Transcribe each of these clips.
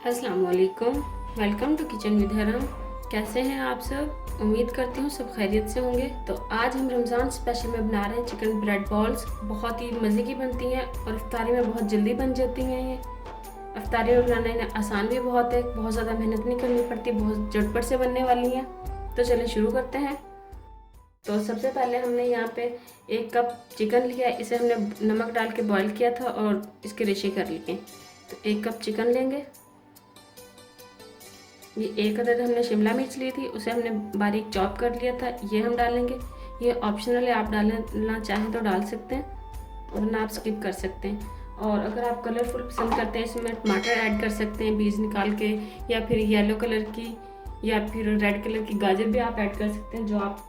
अस्सलाम वालेकुम। Welcome to kitchen with हरम। कैसे हैं आप सब? उम्मीद करती हूँ सब खैरियत से होंगे। तो आज हम रमज़ान स्पेशल में बना रहे हैं चिकन ब्रेड बॉल्स। बहुत ही मज़े की बनती हैं और इफ्तारी में बहुत जल्दी बन जाती हैं। ये इफ्तारी में बनाना इन्हें आसान भी बहुत है, बहुत ज़्यादा मेहनत नहीं करनी पड़ती, बहुत झटपट से बनने वाली हैं। तो चलिए शुरू करते हैं। तो सबसे पहले हमने यहाँ पे 1 कप चिकन लिया। इसे हमने नमक डाल के बॉईल किया था और इसके रेशे कर लिए। तो 1 कप चिकन लेंगे। ये 1 अदद हमने शिमला मिर्च ली थी, उसे हमने बारीक चॉप कर लिया था, ये हम डालेंगे। ये ऑप्शनल है, आप डालना चाहें तो डाल सकते हैं वरना आप स्किप कर सकते हैं। और अगर आप कलरफुल पसंद करते हैं इसमें टमाटर ऐड कर सकते हैं बीज निकाल के, या फिर येलो कलर की या फिर रेड कलर की गाजर भी आप ऐड कर सकते हैं। जो आप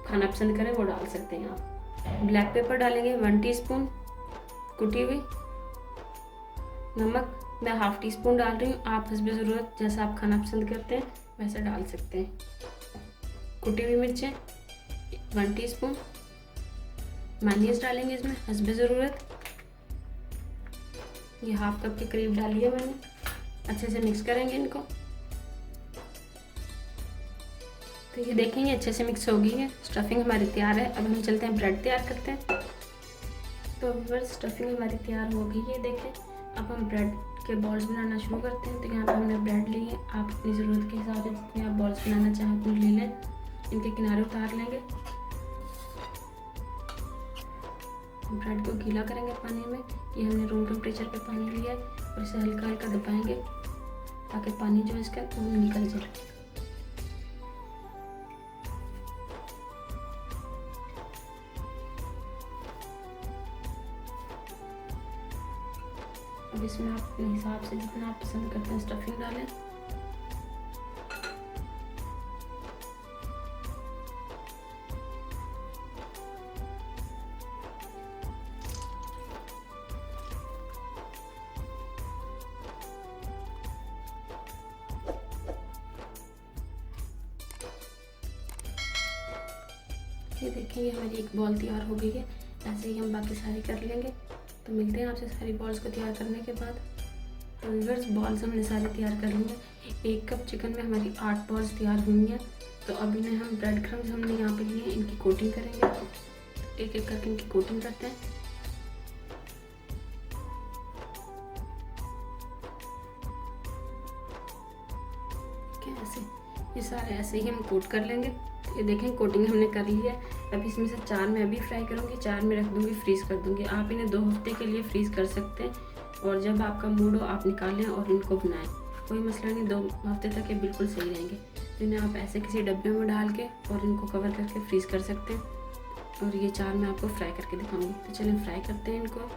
खाना पसंद करें वो डाल सकते हैं आप। ब्लैक पेपर डालेंगे 1 टीस्पून, कुटी हुई नमक मैं 1/2 टीस्पून डाल रही हूँ। आप हस्बे ज़रूरत जैसा आप खाना पसंद करते हैं वैसे डाल सकते हैं। कुटी हुई मिर्चें 1 टीस्पून, मेयोनीज डालेंगे इसमें हस्बे ज़रूरत। ये 1/2 कप के करीब डाली है मैंने। अच्छे से मिक्स करेंगे इनको। तो ये देखेंगे अच्छे से मिक्स हो गई है। स्टफिंग हमारी तैयार है। अब हम चलते हैं ब्रेड तैयार करते हैं। तो बस स्टफिंग हमारी तैयार हो गई है। देखें अब हम ब्रेड के बॉल्स बनाना शुरू करते हैं। तो यहाँ पे हमने ब्रेड ली है। आप अपनी ज़रूरत के हिसाब से जितने आप बॉल्स बनाना चाहें उतनी ले लें। इनके किनारे उतार लेंगे। ब्रेड को गीला करेंगे पानी में। ये हमने रूम टेम्परेचर पे पानी लिया है और इसे हल्का हल्का दबाएंगे ताकि पानी जो है इसका वो निकल जाए। अब इसमें आप अपने हिसाब से जितना आप पसंद करते हैं स्टफिंग डालें। ये देखिए हमारी एक बॉल तैयार हो गई है। ऐसे ही हम बाकी सारी कर लेंगे। तो मिलते हैं आपसे सारी बॉल्स को तैयार करने के बाद। तो व्यूअर्स बॉल्स हमने सारी तैयार कर ली हैं। 1 कप चिकन में हमारी 8 बॉल्स तैयार हुई हैं। तो अब इन्हें हम ब्रेड क्रम्स हमने यहाँ पे लिए, इनकी कोटिंग करेंगे। एक एक करके इनकी कोटिंग करते हैं। ऐसे ये सारे ऐसे ही हम कोट कर लेंगे। ये देखें कोटिंग हमने कर ली है। अब इसमें से 4 मैं अभी फ्राई करूँगी, 4 में रख दूँगी, फ्रीज़ कर दूँगी। आप इन्हें 2 हफ्ते के लिए फ्रीज़ कर सकते हैं और जब आपका मूड हो आप निकालें और इनको बनाएं। कोई मसला नहीं, 2 हफ्ते तक ये बिल्कुल सही रहेंगे। तो इन्हें आप ऐसे किसी डब्बे में डाल के और इनको कवर करके फ्रीज़ कर सकते हैं। और ये 4 मैं आपको फ्राई करके दिखाऊँगी। तो चलें फ्राई करते हैं इनको।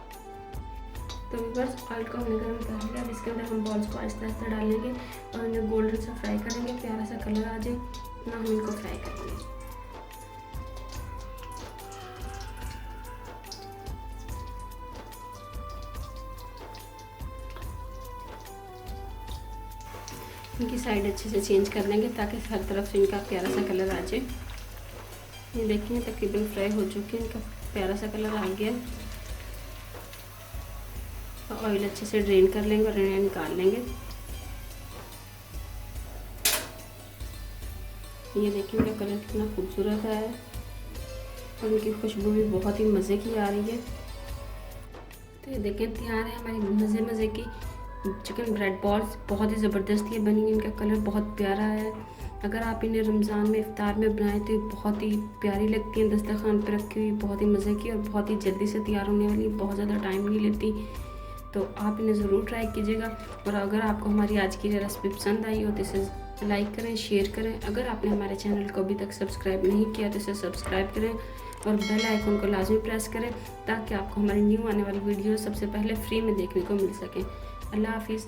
तो बस ऑयल को हमने गर्म कर लिया। अब इसके अंदर हम बॉल्स को आहिस्ता आहिस्ता डालेंगे और इन्हें गोल्डन सा फ्राई करेंगे। प्यारा सा कलर आ जाए इतना हम इनको फ्राई करेंगे। इनकी साइड अच्छे से चेंज कर लेंगे ताकि हर तरफ से इनका प्यारा सा कलर आ जाए। ये देखिए तकरीबन फ्राई हो चुके हैं, इनका प्यारा सा कलर आ गया। ऑयल अच्छे से ड्रेन कर लेंगे और इन्हें निकाल लेंगे। ये देखिए इनका कलर कितना खूबसूरत है और इनकी खुशबू भी बहुत ही मज़े की आ रही है। तो ये देखें तैयार है हमारी मज़े की चिकन ब्रेड बॉल्स। बहुत ही ज़बरदस्त ये बनी है। इनका कलर बहुत प्यारा है। अगर आप इन्हें रमज़ान में इफ्तार में बनाएं तो ये बहुत ही प्यारी लगती हैं। दस्तरखान पर रखी हुई बहुत ही मज़े की और बहुत ही जल्दी से तैयार होने वाली, बहुत ज़्यादा टाइम नहीं लेती। तो आप इन्हें ज़रूर ट्राई कीजिएगा। और अगर आपको हमारी आज की रेसिपी पसंद आई हो तो इसे लाइक करें, शेयर करें। अगर आपने हमारे चैनल को अभी तक सब्सक्राइब नहीं किया तो इसे सब्सक्राइब करें और बेल आइकन को लाजमी प्रेस करें ताकि आपको हमारी न्यू आने वाली वीडियो सबसे पहले फ्री में देखने को मिल सके। अल्लाह हाफिज़।